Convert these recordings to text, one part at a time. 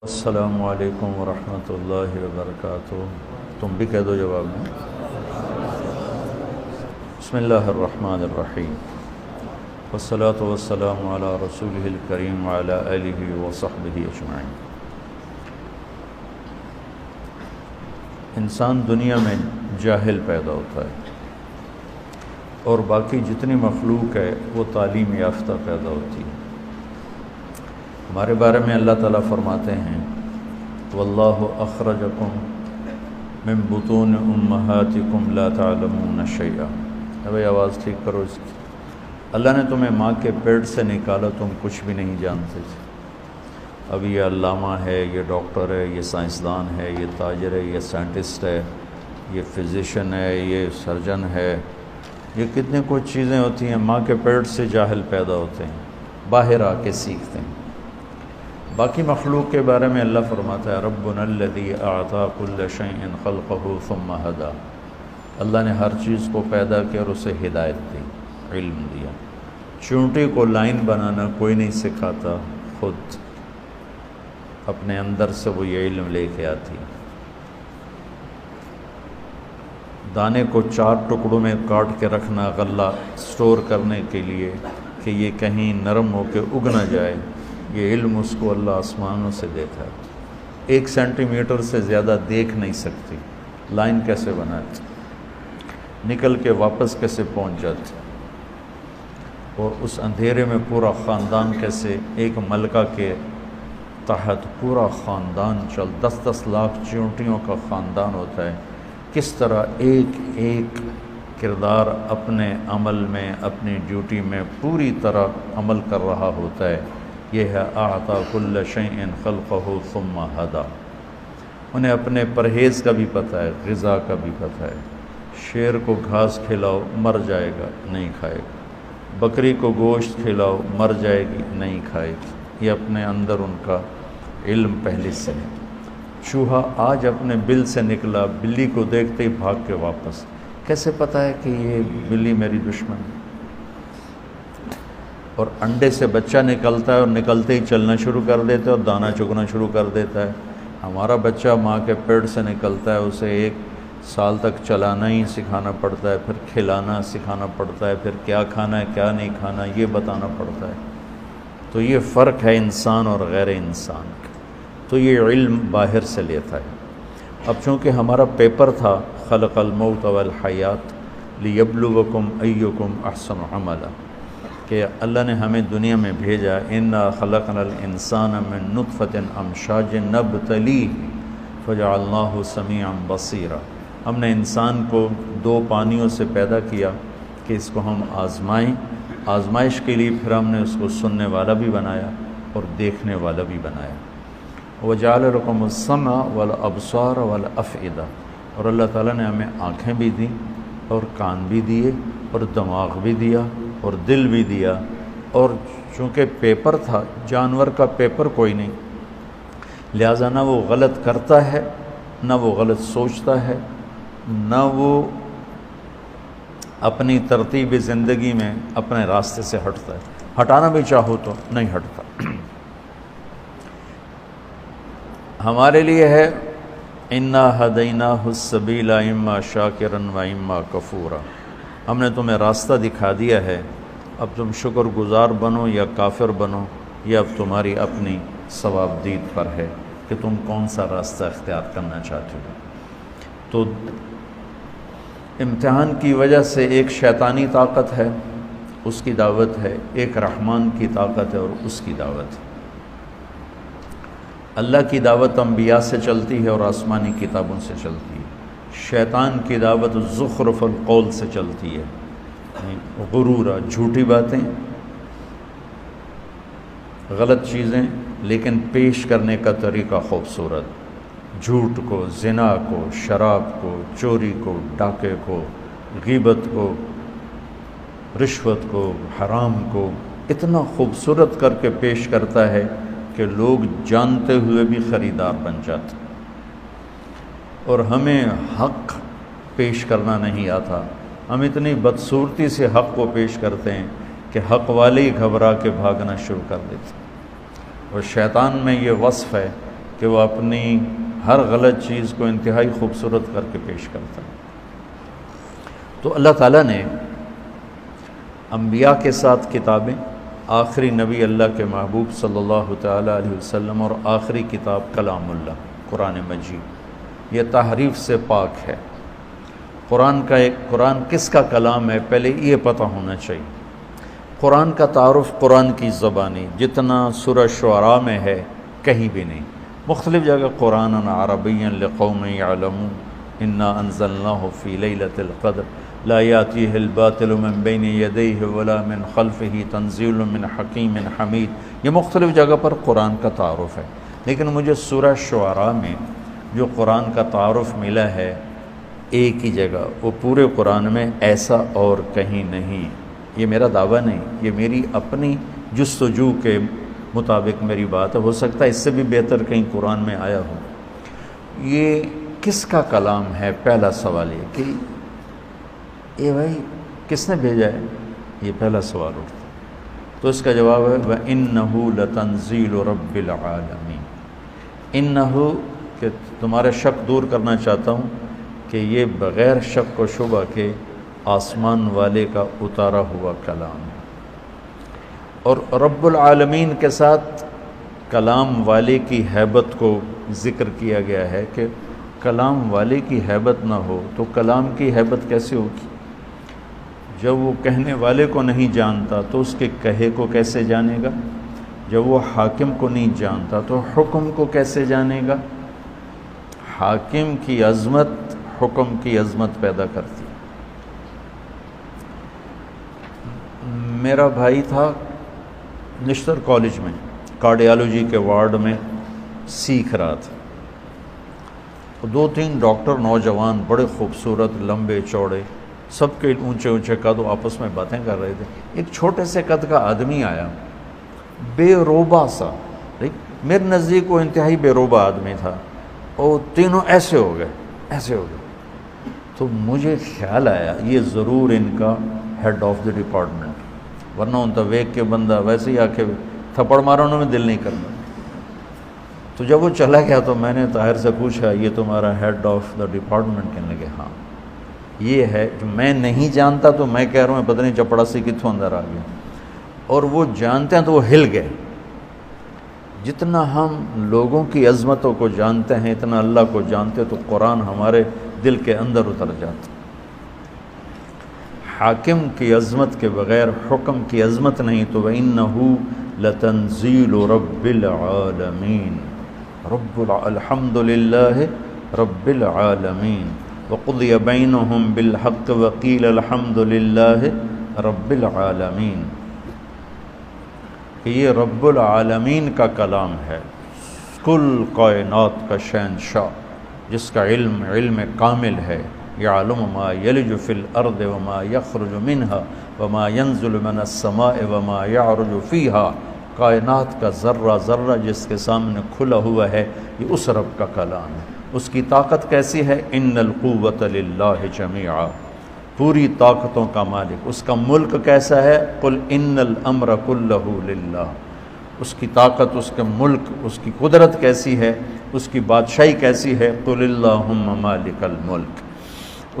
السلام علیکم ورحمۃ اللہ وبرکاتہ۔ تم بھی کہہ دو جواب میں۔ بسم اللہ الرحمن الرحیم، والصلاۃ والسلام علی رسولہ الکریم وعلی آلہ وصحبہ اجمعین۔ انسان دنیا میں جاہل پیدا ہوتا ہے اور باقی جتنی مخلوق ہے وہ تعلیم یافتہ پیدا ہوتی ہے۔ ہمارے بارے میں اللہ تعالیٰ فرماتے ہیں واللہ اخرجکم من بطون امہاتکم لا تعلمون شیئا۔ بھائی آواز ٹھیک کرو اس کی۔ اللہ نے تمہیں ماں کے پیٹ سے نکالا، تم کچھ بھی نہیں جانتے تھے۔ اب یہ علامہ ہے، یہ ڈاکٹر ہے، یہ سائنسدان ہے، یہ تاجر ہے، یہ سائنٹسٹ ہے، یہ فزیشین ہے، یہ سرجن ہے، یہ کتنے کچھ چیزیں ہوتی ہیں۔ ماں کے پیٹ سے جاہل پیدا ہوتے ہیں، باہر آ کے سیکھتے ہیں۔ باقی مخلوق کے بارے میں اللہ فرماتا ہے ربنا الذی اعطی کل شیء خلقہ ثم ہدی۔ اللہ نے ہر چیز کو پیدا کیا اور اسے ہدایت دی، علم دیا۔ چونٹی کو لائن بنانا کوئی نہیں سکھاتا، خود اپنے اندر سے وہ یہ علم لے کے آتی۔ دانے کو 4 ٹکڑوں میں کاٹ کے رکھنا غلہ سٹور کرنے کے لیے کہ یہ کہیں نرم ہو کے اگ نہ جائے، یہ علم اس کو اللہ آسمانوں سے دیتا ہے۔ 1 سینٹی میٹر سے زیادہ دیکھ نہیں سکتی، لائن کیسے بناتی، نکل کے واپس کیسے پہنچ جاتی، اور اس اندھیرے میں پورا خاندان کیسے ایک ملکہ کے تحت پورا خاندان 10 لاکھ چیونٹیوں کا خاندان ہوتا ہے، کس طرح ایک ایک کردار اپنے عمل میں، اپنی ڈیوٹی میں پوری طرح عمل کر رہا ہوتا ہے۔ یہ ہے اعطی کل شیء خلقہ ثم ہدی۔ انہیں اپنے پرہیز کا بھی پتہ ہے، غذا کا بھی پتہ ہے۔ شیر کو گھاس کھلاؤ مر جائے گا، نہیں کھائے گا۔ بکری کو گوشت کھلاؤ مر جائے گی، نہیں کھائے گی۔ یہ اپنے اندر ان کا علم پہلے سے ہے۔ چوہا آج اپنے بل سے نکلا، بلی کو دیکھتے ہی بھاگ کے واپس۔ کیسے پتہ ہے کہ یہ بلی میری دشمن ہے؟ اور انڈے سے بچہ نکلتا ہے اور نکلتے ہی چلنا شروع کر دیتا ہے اور دانہ چگنا شروع کر دیتا ہے۔ ہمارا بچہ ماں کے پیٹ سے نکلتا ہے، اسے 1 سال تک چلانا ہی سکھانا پڑتا ہے، پھر کھلانا سکھانا پڑتا ہے، پھر کیا کھانا ہے کیا نہیں کھانا یہ بتانا پڑتا ہے۔ تو یہ فرق ہے انسان اور غیر انسان کا۔ تو یہ علم باہر سے لیتا ہے۔ اب چونکہ ہمارا پیپر تھا خلق الموت والحیات لیبلوکم ایکم احسن عملا، کہ اللہ نے ہمیں دنیا میں بھیجا انا خلقنا الانسان من نطفۃ امشاج نبتلیہ فجعلناہ سمیعا بصیرا۔ ہم نے انسان کو 2 پانیوں سے پیدا کیا کہ اس کو ہم آزمائیں، آزمائش کے لیے پھر ہم نے اس کو سننے والا بھی بنایا اور دیکھنے والا بھی بنایا۔ وجعل لکم السمع والابصار والافئدہ، اور اللہ تعالیٰ نے ہمیں آنکھیں بھی دیں اور کان بھی دیے اور دماغ بھی دیا اور دل بھی دیا۔ اور چونکہ پیپر تھا، جانور کا پیپر کوئی نہیں، لہٰذا نہ وہ غلط کرتا ہے، نہ وہ غلط سوچتا ہے، نہ وہ اپنی ترتیب زندگی میں اپنے راستے سے ہٹتا ہے۔ ہٹانا بھی چاہو تو نہیں ہٹتا۔ ہمارے لیے ہے انا ہدیناہ السبیل اما شاکرا و اما کفورا۔ ہم نے تمہیں راستہ دکھا دیا ہے، اب تم شکر گزار بنو یا کافر بنو، یہ اب تمہاری اپنی ثواب دید پر ہے کہ تم کون سا راستہ اختیار کرنا چاہتے ہو۔ تو امتحان کی وجہ سے ایک شیطانی طاقت ہے، اس کی دعوت ہے، ایک رحمان کی طاقت ہے اور اس کی دعوت ہے۔ اللہ کی دعوت انبیاء سے چلتی ہے اور آسمانی کتابوں سے چلتی ہے۔ شیطان کی دعوت زخرف القول سے چلتی ہے، غرورا، جھوٹی باتیں، غلط چیزیں لیکن پیش کرنے کا طریقہ خوبصورت، جھوٹ کو، زنا کو، شراب کو، چوری کو، ڈاکے کو، غیبت کو، رشوت کو، حرام کو اتنا خوبصورت کر کے پیش کرتا ہے کہ لوگ جانتے ہوئے بھی خریدار بن جاتے۔ اور ہمیں حق پیش کرنا نہیں آتا، ہم اتنی بدصورتی سے حق کو پیش کرتے ہیں کہ حق والے ہی گھبرا کے بھاگنا شروع کر دیتے ہیں۔ اور شیطان میں یہ وصف ہے کہ کہ وہ اپنی ہر غلط چیز کو انتہائی خوبصورت کر کے پیش کرتا ہے۔ تو اللہ تعالیٰ نے انبیاء کے ساتھ کتابیں، آخری نبی اللہ کے محبوب صلی اللہ تعالیٰ علیہ وسلم، اور آخری کتاب کلام اللہ قرآن مجید، یہ تحریف سے پاک ہے۔ قرآن کس کا کلام ہے پہلے یہ پتہ ہونا چاہیے۔ قرآن کا تعارف قرآن کی زبانی جتنا سورہ شعراء میں ہے کہیں بھی نہیں۔ مختلف جگہ قرآن عربی لقوم یعلمون انا انزلناہ فی لیلۃ القدر لا یاتیہ الباطل من بین یدیہ ولا من خلفہ تنزیل من حکیم حمید، یہ مختلف جگہ پر قرآن کا تعارف ہے، لیکن مجھے سورہ شعراء میں جو قرآن کا تعارف ملا ہے ایک ہی جگہ، وہ پورے قرآن میں ایسا اور کہیں نہیں۔ یہ میرا دعویٰ نہیں، یہ میری اپنی جستجو کے مطابق میری بات ہے، ہو سکتا ہے اس سے بھی بہتر کہیں قرآن میں آیا ہو۔ یہ کس کا کلام ہے؟ پہلا سوال یہ کہ اے بھائی کس نے بھیجا ہے، یہ پہلا سوال اٹھتا ہے۔ تو اس کا جواب ہے وَإِنَّهُ لَتَنزِيلُ رَبِّ الْعَالَمِينَ۔ انہو کہ تمہارا شک دور کرنا چاہتا ہوں کہ یہ بغیر شک و شبہ کے آسمان والے کا اتارا ہوا کلام ہے۔ اور رب العالمین کے ساتھ کلام والے کی ہیبت کو ذکر کیا گیا ہے کہ کلام والے کی ہیبت نہ ہو تو کلام کی ہیبت کیسے ہوگی؟ جب وہ کہنے والے کو نہیں جانتا تو اس کے کہے کو کیسے جانے گا؟ جب وہ حاکم کو نہیں جانتا تو حکم کو کیسے جانے گا؟ حاکم کی عظمت حکم کی عظمت پیدا کرتی۔ میرا بھائی تھا نشتر کالج میں کارڈیالوجی کے وارڈ میں سیکھ رہا تھا، 2-3 ڈاکٹر نوجوان بڑے خوبصورت لمبے چوڑے سب کے اونچے اونچے قد آپس میں باتیں کر رہے تھے۔ ایک چھوٹے سے قد کا آدمی آیا، بے روبا سا، میرے نزدیک وہ انتہائی بے روبا آدمی تھا، اور تینوں ایسے ہو گئے۔ تو مجھے خیال آیا یہ ضرور ان کا ہیڈ آف دی ڈپارٹمنٹ، ورنہ ان تو ویک کے بندہ ویسے ہی آ کے تھپڑ مارنے میں دل نہیں کرتا۔ تو جب وہ چلا گیا تو میں نے طاہر سے پوچھا یہ تمہارا ہیڈ آف دا ڈپارٹمنٹ؟ کہنے لگے ہاں یہ ہے۔ میں نہیں جانتا تو میں کہہ رہا ہوں پتہ نہیں چپڑاسی کتوں اندر آ گیا، اور وہ جانتے ہیں تو وہ ہل گئے۔ جتنا ہم لوگوں کی عظمتوں کو جانتے ہیں اتنا اللہ کو جانتے تو قرآن ہمارے دل کے اندر اتر جاتا۔ حاکم کی عظمت کے بغیر حکم کی عظمت نہیں، تو وَإِنَّهُ لَتَنزِيلُ رَبِّ الْعَالَمِينَ الحمد للہ رب العالمین وَقُضِيَ بَيْنُهُمْ بِالْحَقِّ وَقِيلَ الْحَمْدُ لِلَّهِ رَبِّ الْعَالَمِينَ، کہ یہ رب العالمین کا کلام ہے، کل کائنات کا شہنشاہ جس کا علم کامل ہے۔ یعلم ما یلج فی الارض وما یخرج منها وما ینزل من السماء وما یعرج فیہا، کائنات کا ذرہ ذرہ جس کے سامنے کھلا ہوا ہے، یہ اس رب کا کلام ہے۔ اس کی طاقت کیسی ہے؟ ان القوۃ للہ جمیعا، پوری طاقتوں کا مالک۔ اس کا ملک کیسا ہے؟ قل ان الامر کلہ للہ، اس کی طاقت، اس کا ملک، اس کی قدرت کیسی ہے، اس کی بادشاہی کیسی ہے؟ قل اللہم مالک الملک،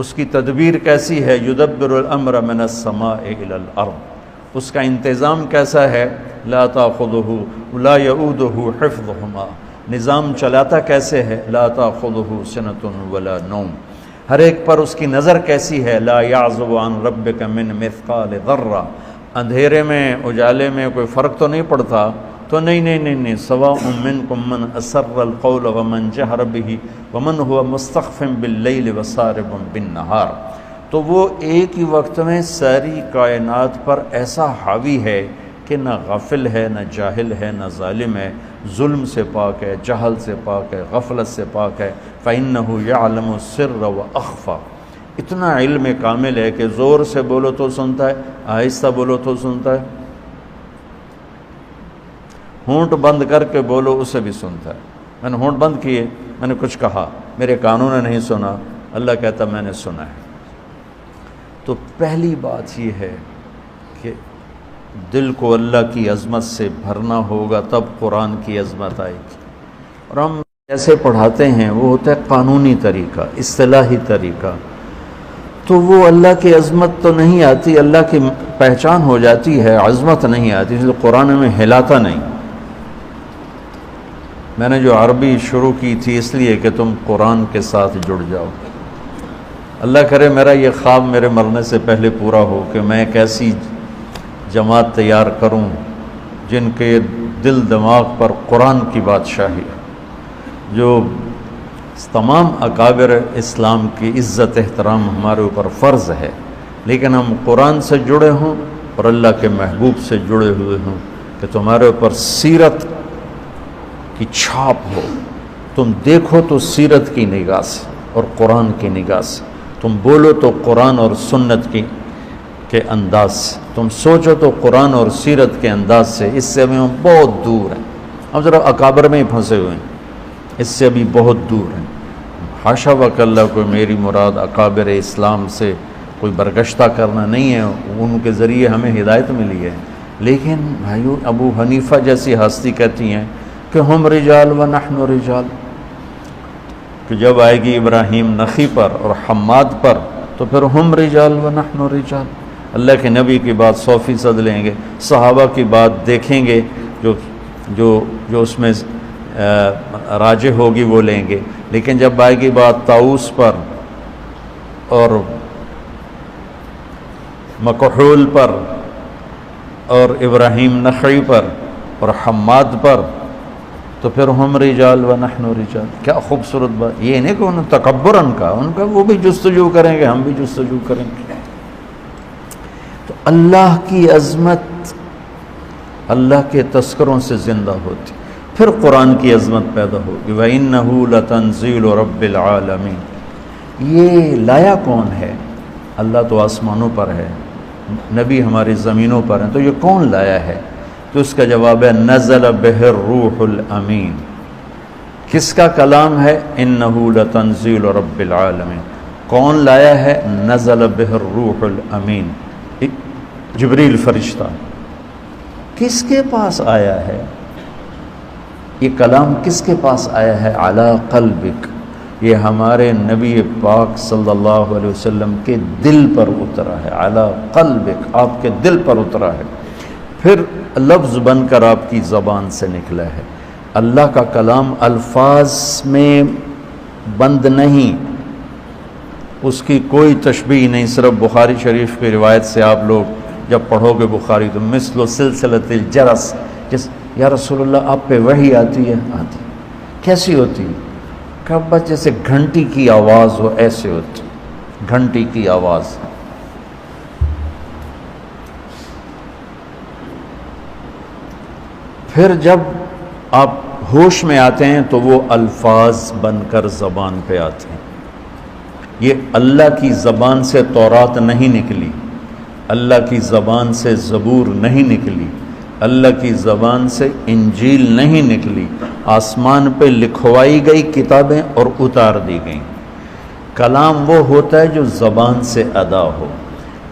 اس کی تدبیر کیسی ہے؟ یدبر الامر من السماء الی الارض، اس کا انتظام کیسا ہے؟ لا تاخذہ لا یؤودہ حفظہما، نظام چلاتا کیسے ہے؟ لا تاخذہ سنۃ ولا نوم، ہر ایک پر اس کی نظر کیسی ہے؟ لا یعزب عن ربک من مثقال ذرہ، اندھیرے میں اجالے میں کوئی فرق تو نہیں پڑتا؟ تو نہیں، سواء منکم من اسر القول ومن جہر بہ ومن هو مستخف باللیل وسارب بالنہار۔ تو وہ ایک ہی وقت میں ساری کائنات پر ایسا حاوی ہے کہ نہ غافل ہے، نہ جاہل ہے، نہ ظالم ہے، ظلم سے پاک ہے، جہل سے پاک ہے، غفلت سے پاک ہے۔ فَإِنَّهُ يَعْلَمُ السِّرَّ وَأَخْفَى، اتنا علم کامل ہے کہ زور سے بولو تو سنتا ہے، آہستہ بولو تو سنتا ہے، ہونٹ بند کر کے بولو اسے بھی سنتا ہے۔ میں نے ہونٹ بند کیے، میں نے کچھ کہا، میرے کانوں نے نہیں سنا، اللہ کہتا میں نے سنا ہے۔ تو پہلی بات یہ ہے کہ دل کو اللہ کی عظمت سے بھرنا ہوگا، تب قرآن کی عظمت آئے گی۔ اور ہم جیسے پڑھاتے ہیں وہ ہوتا ہے قانونی طریقہ، اصطلاحی طریقہ، تو وہ اللہ کی عظمت تو نہیں آتی، اللہ کی پہچان ہو جاتی ہے، عظمت نہیں آتی، اس لیے قرآن میں ہلاتا نہیں۔ میں نے جو عربی شروع کی تھی اس لیے کہ تم قرآن کے ساتھ جڑ جاؤ۔ اللہ کرے میرا یہ خواب میرے مرنے سے پہلے پورا ہو کہ میں ایک ایسی جماعت تیار کروں جن کے دل دماغ پر قرآن کی بادشاہی ہے، جو تمام اکابر اسلام کی عزت احترام ہمارے اوپر فرض ہے، لیکن ہم قرآن سے جڑے ہوں اور اللہ کے محبوب سے جڑے ہوئے ہوں، کہ تمہارے اوپر سیرت کی چھاپ ہو، تم دیکھو تو سیرت کی نگاہ سے اور قرآن کی نگاہ سے، تم بولو تو قرآن اور سنت کے انداز سے، تم سوچو تو قرآن اور سیرت کے انداز سے۔ اس سے ہم بہت دور ہیں، ہم ذرا اکابر میں ہی پھنسے ہوئے ہیں، اس سے ابھی بہت دور ہیں۔ حاشا وکلا کوئی میری مراد اکابر اسلام سے کوئی برگشتہ کرنا نہیں ہے، ان کے ذریعے ہمیں ہدایت ملی ہے، لیکن بھائیو ابو حنیفہ جیسی ہستی کہتی ہیں کہ ہم رجال و نحن رجال، کہ جب آئے گی ابراہیم نخی پر اور حماد پر تو پھر ہم رجال و نحن رجال۔ اللہ کے نبی کی بات 100% لیں گے، صحابہ کی بات دیکھیں گے، جو اس میں راجح ہوگی وہ لیں گے، لیکن جب آئے گی بات طاؤس پر اور مکحول پر اور ابراہیم نخعی پر اور حماد پر تو پھر ہم رجال و نحن رجال۔ کیا خوبصورت بات، یہ نہیں کہ انہوں تکبراً کا، ان کا وہ بھی جستجو کریں گے، ہم بھی جستجو کریں گے۔ تو اللہ کی عظمت اللہ کے تذکروں سے زندہ ہوتی، پھر قرآن کی عظمت پیدا ہوگی۔ وَإِنَّهُ لَتَنزِيلُ رَبِّ الْعَالَمِينَ۔ یہ لایا کون ہے؟ اللہ تو آسمانوں پر ہے، نبی ہماری زمینوں پر ہیں، تو یہ کون لایا ہے؟ تو اس کا جواب ہے نزل بہ الروح الامین۔ کس کا کلام ہے؟ انہ لتنزیل رب العالمین۔ کون لایا ہے؟ نزل بہ الروح الامین، جبریل فرشتہ۔ کس کے پاس آیا ہے یہ کلام؟ کس کے پاس آیا ہے؟ علی قلبک، یہ ہمارے نبی پاک صلی اللہ علیہ وسلم کے دل پر اترا ہے۔ علی قلبک، آپ کے دل پر اترا ہے، پھر لفظ بن کر آپ کی زبان سے نکلا ہے۔ اللہ کا کلام الفاظ میں بند نہیں، اس کی کوئی تشبیہ نہیں۔ صرف بخاری شریف کی روایت سے آپ لوگ جب پڑھو گے بخاری تو مثل سلسلۃ الجرس، یا رسول اللہ آپ پہ وحی آتی ہے؟ آتی۔ کیسی ہوتی؟ کہ بس جیسے گھنٹی کی آواز ہو، ایسے ہوتی، گھنٹی کی آواز۔ پھر جب آپ ہوش میں آتے ہیں تو وہ الفاظ بن کر زبان پہ آتے ہیں۔ یہ اللہ کی زبان سے تورات نہیں نکلی، اللہ کی زبان سے زبور نہیں نکلی، اللہ کی زبان سے انجیل نہیں نکلی، آسمان پہ لکھوائی گئی کتابیں اور اتار دی گئیں۔ کلام وہ ہوتا ہے جو زبان سے ادا ہو۔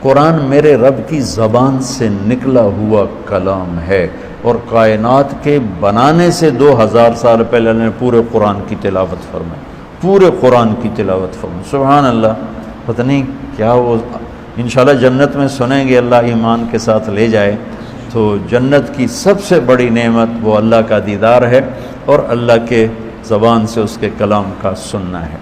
قرآن میرے رب کی زبان سے نکلا ہوا کلام ہے، اور کائنات کے بنانے سے 2000 سال پہلے اللہ نے پورے قرآن کی تلاوت فرمائی، پورے قرآن کی تلاوت فرمائی۔ سبحان اللہ، پتہ نہیں کیا وہ انشاءاللہ جنت میں سنیں گے، اللہ ایمان کے ساتھ لے جائے تو جنت کی سب سے بڑی نعمت وہ اللہ کا دیدار ہے اور اللہ کے زبان سے اس کے کلام کا سننا ہے۔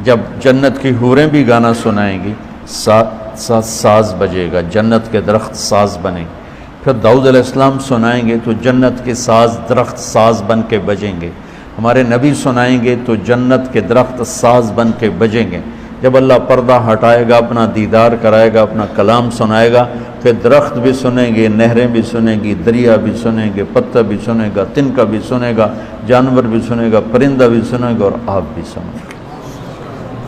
جب جنت کی حوریں بھی گانا سنائیں گی، ساتھ ساز بجے گا، جنت کے درخت ساز بنے گے۔ پھر داؤد علیہ السلام سنائیں گے تو جنت کے ساز درخت ساز بن کے بجیں گے۔ ہمارے نبی سنائیں گے تو جنت کے درخت ساز بن کے بجیں گے۔ جب اللہ پردہ ہٹائے گا، اپنا دیدار کرائے گا، اپنا کلام سنائے گا، پھر درخت بھی سنیں گے، نہریں بھی سنیں گی، دریا بھی سنیں گے، پتہ بھی سنے گا، تنکا بھی سنے گا، جانور بھی سنے گا، پرندہ بھی سنے گا، اور آپ بھی سنیں گے۔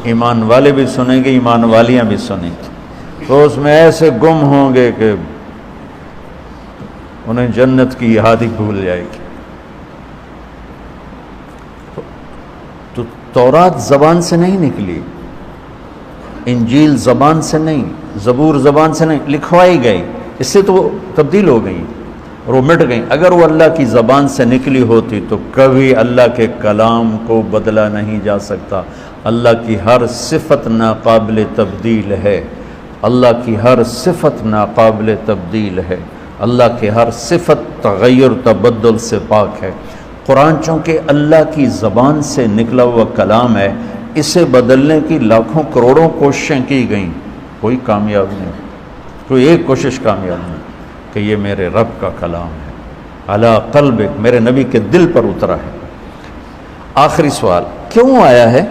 ایمان والے بھی سنیں گے، ایمان والیاں بھی سنیں گی، تو اس میں ایسے گم ہوں گے کہ انہیں جنت کی یاد ہی بھول جائے گی۔ تو تورات زبان سے نہیں نکلی، انجیل زبان سے نہیں، زبور زبان سے نہیں، لکھوائی گئی، اس سے تو تبدیل ہو گئی۔ اور وہ مٹ گئیں. اگر وہ اللہ کی زبان سے نکلی ہوتی تو کبھی اللہ کے کلام کو بدلا نہیں جا سکتا. اللہ کی ہر صفت ناقابل تبدیل ہے. اللہ کی ہر صفت ناقابل تبدیل ہے. اللہ کی ہر صفت تغیر تبدل سے پاک ہے. قرآن چونکہ اللہ کی زبان سے نکلا ہوا کلام ہے، اسے بدلنے کی لاکھوں کروڑوں کوششیں کی گئیں، کوئی کامیاب نہیں، کوئی ایک کوشش کامیاب نہیں کہ یہ میرے رب کا کلام ہے. علی قلبک، میرے نبی کے دل پر اترا ہے. آخری سوال، کیوں آیا ہے؟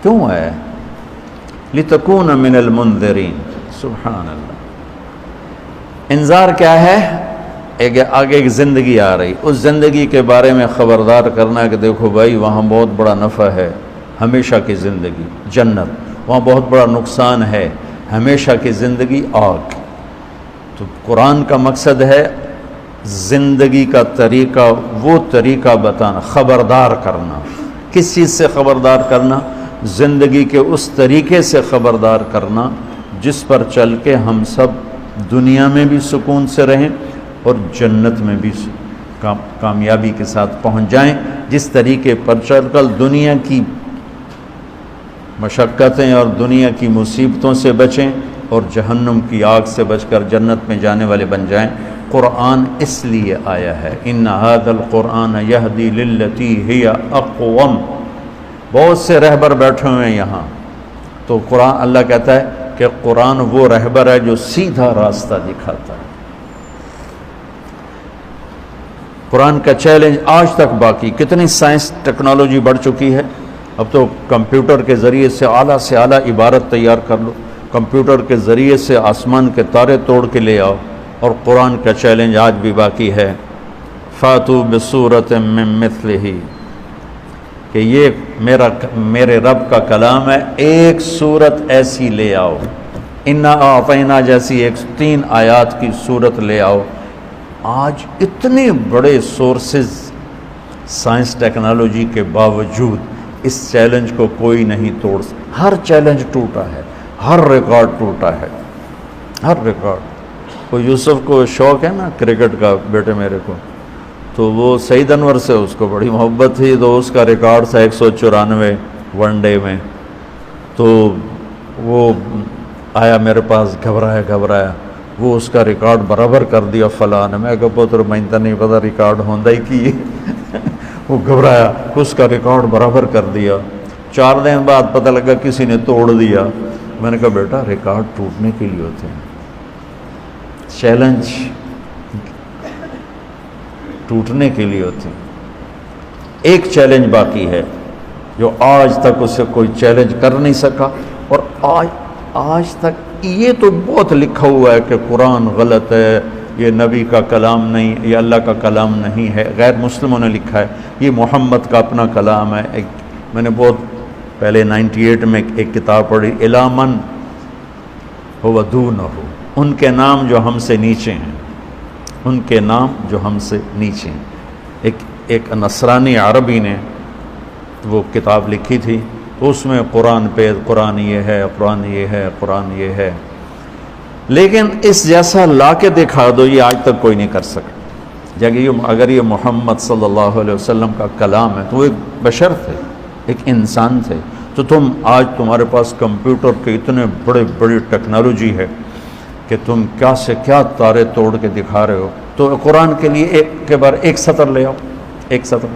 کیوں آیا ہے؟ لِتَكُونَ مِنَ الْمُنذِرِينَ. سبحان اللہ. انذار کیا ہے؟ آگے ایک زندگی آ رہی، اس زندگی کے بارے میں خبردار کرنا ہے کہ دیکھو بھائی وہاں بہت بڑا نفع ہے، ہمیشہ کی زندگی جنت، وہاں بہت بڑا نقصان ہے، ہمیشہ کی زندگی آگ. تو قرآن کا مقصد ہے زندگی کا طریقہ، وہ طریقہ بتانا، خبردار کرنا. کس چیز سے خبردار کرنا؟ زندگی کے اس طریقے سے خبردار کرنا جس پر چل کے ہم سب دنیا میں بھی سکون سے رہیں اور جنت میں بھی کامیابی کے ساتھ پہنچ جائیں. جس طریقے پر چل کر دنیا کی مشقتیں اور دنیا کی مصیبتوں سے بچیں اور جہنم کی آگ سے بچ کر جنت میں جانے والے بن جائیں. قرآن اس لیے آیا ہے. ان ھذا القرآن یہدی للتی ہی اقوم. بہت سے رہبر بیٹھے ہوئے ہیں یہاں، تو قرآن، اللہ کہتا ہے کہ قرآن وہ رہبر ہے جو سیدھا راستہ دکھاتا ہے. قرآن کا چیلنج آج تک باقی. کتنی سائنس ٹیکنالوجی بڑھ چکی ہے. اب تو کمپیوٹر کے ذریعے سے اعلیٰ عبارت تیار کر لو، کمپیوٹر کے ذریعے سے آسمان کے تارے توڑ کے لے آؤ. اور قرآن کا چیلنج آج بھی باقی ہے. فاتو بصورت من مثلہ، کہ یہ میرے رب کا کلام ہے، ایک صورت ایسی لے آؤ. انا اعطینا جیسی 3 آیات کی صورت لے آؤ. آج اتنے بڑے سورسز سائنس ٹیکنالوجی کے باوجود اس چیلنج کو کوئی نہیں توڑ سکتا. ہر چیلنج ٹوٹا ہے، ہر ریکارڈ ٹوٹا ہے، ہر ریکارڈ. وہ یوسف کو شوق ہے نا کرکٹ کا، بیٹے میرے کو، تو وہ سعید انور سے اس کو بڑی محبت تھی، تو اس کا ریکارڈ تھا 194 ون ڈے میں. تو وہ آیا میرے پاس گھبرایا، وہ اس کا ریکارڈ برابر کر دیا فلاں نے. میں کہا پتر میں تو نہیں پتا ریکارڈ ہوندہ ہی کی. وہ گھبرایا، اس کا ریکارڈ برابر کر دیا. 4 دن بعد پتہ لگا کسی نے توڑ دیا. میں نے کہا بیٹا ریکارڈ ٹوٹنے کے لیے ہوتے ہیں، چیلنج ٹوٹنے کے لیے ہوتے ہیں. ایک چیلنج باقی ہے جو آج تک اسے کوئی چیلنج کر نہیں سکا. اور آج تک یہ تو بہت لکھا ہوا ہے کہ قرآن غلط ہے، یہ نبی کا کلام نہیں، یہ اللہ کا کلام نہیں ہے. غیر مسلموں نے لکھا ہے یہ محمد کا اپنا کلام ہے. میں نے بہت پہلے 98 میں ایک کتاب پڑھی، الی من هو دونہ، ان کے نام جو ہم سے نیچے ہیں، ان کے نام جو ہم سے نیچے ہیں. ایک نصرانی عربی نے وہ کتاب لکھی تھی، اس میں قرآن پہ قرآن یہ ہے، قرآن یہ ہے، قرآن یہ ہے. لیکن اس جیسا لا کے دکھا دو یہ آج تک کوئی نہیں کر سکا. اگر یہ محمد صلی اللہ علیہ وسلم کا کلام ہے تو وہ ایک بشر تھے، ایک انسان تھے. تو آج تمہارے پاس کمپیوٹر کے اتنے بڑی ٹیکنالوجی ہے کہ تم کیا سے کیا تارے توڑ کے دکھا رہے ہو. تو قرآن کے لیے ایک کے بار ایک سطر لے آؤ، ایک سطر.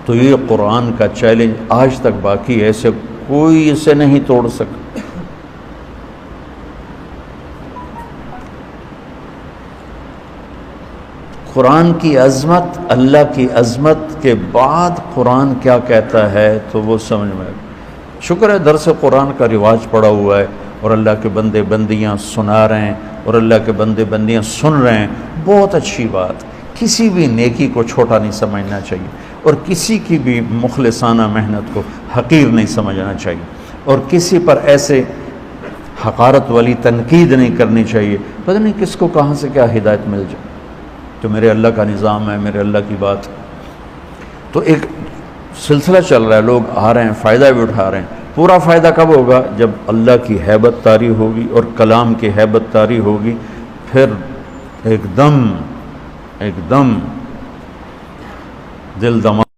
تو یہ قرآن کا چیلنج آج تک باقی ہے، اسے کوئی اسے نہیں توڑ سکا. قرآن کی عظمت، اللہ کی عظمت کے بعد قرآن کیا کہتا ہے تو وہ سمجھ میں. شکر ہے درس قرآن کا رواج پڑا ہوا ہے اور اللہ کے بندے بندیاں سنا رہے ہیں اور اللہ کے بندے بندیاں سن رہے ہیں. بہت اچھی بات. کسی بھی نیکی کو چھوٹا نہیں سمجھنا چاہیے اور کسی کی بھی مخلصانہ محنت کو حقیر نہیں سمجھنا چاہیے اور کسی پر ایسے حقارت والی تنقید نہیں کرنی چاہیے. پتہ نہیں کس کو کہاں سے کیا ہدایت مل جائے. تو میرے اللہ کا نظام ہے، میرے اللہ کی بات. تو ایک سلسلہ چل رہا ہے، لوگ آ رہے ہیں، فائدہ بھی اٹھا رہے ہیں. پورا فائدہ کب ہوگا؟ جب اللہ کی ہیبت طاری ہوگی اور کلام کی ہیبت طاری ہوگی. پھر ایک دم دل دماغ